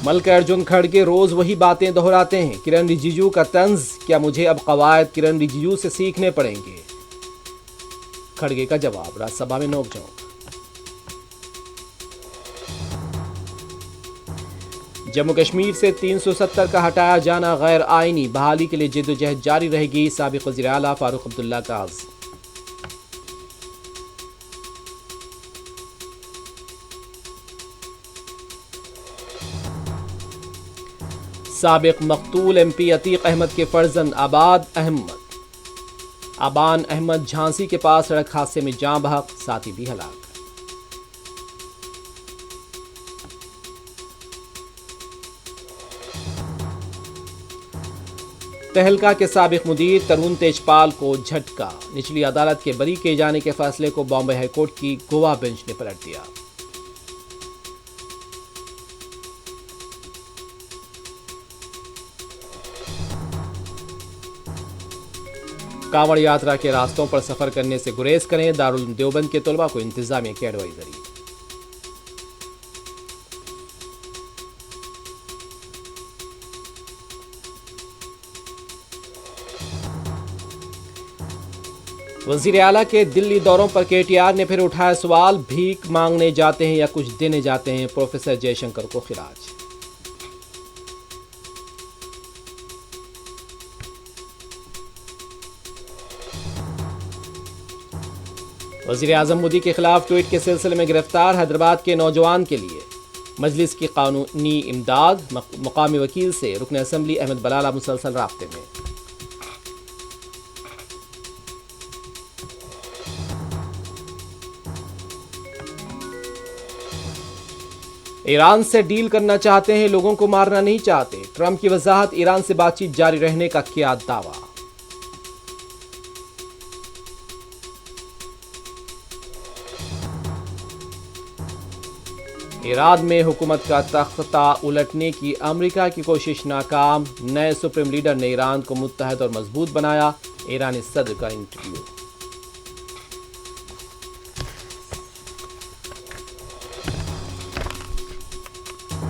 मल्लिकार्जुन खड़गे रोज वही बातें दोहराते हैं। किरण रिजिजू का तंज, क्या मुझे अब कवायद किरण रिजिजू से सीखने पड़ेंगे? खड़गे का जवाब, राज्यसभा में नोकझोंक। जम्मू कश्मीर से 370 का हटाया जाना गैर आईनी, बहाली के लिए जिद्दोजहद जारी रहेगी, साबिक वज़ीर आला फारूक अब्दुल्ला का आज़। साबिक मकतूल MP अतीक अहमद के फर्जंद आबान अहमद झांसी के पास सड़क हादसे में जाँ बहक, साथी भी हलाक। तहलका के साबिक मुदीर तरुण तेजपाल को झटका, निचली अदालत के बरी किए जाने के फैसले को बॉम्बे हाईकोर्ट की गोवा बेंच ने पलट दिया। कांवड़ यात्रा के रास्तों पर सफर करने से गुरेज करें, दारुल उलूम देवबंद के तलबा को इंतजामिया की एडवाइजरी। वजीर आला के दिल्ली दौरों पर KTR ने फिर उठाया सवाल, भीख मांगने जाते हैं या कुछ देने जाते हैं? प्रोफेसर जयशंकर को खिराज। वजीर आजम मोदी के खिलाफ ट्वीट के सिलसिले में गिरफ्तार, हैदराबाद के नौजवान के लिए मजलिस की कानूनी इमदाद, मुकामी वकील से रुकन असम्बली अहमद बलाला मुसलसल राब्ते में। ईरान से डील करना चाहते हैं, लोगों को मारना नहीं चाहते। ट्रंप की वजाहत, ईरान से बातचीत जारी रहने का किया दावा। ईरान में हुकूमत का तख्ता उलटने की अमेरिका की कोशिश नाकाम, नए सुप्रीम लीडर ने ईरान को मुत्तहद और मजबूत बनाया। ईरानी सदर का इंटरव्यू।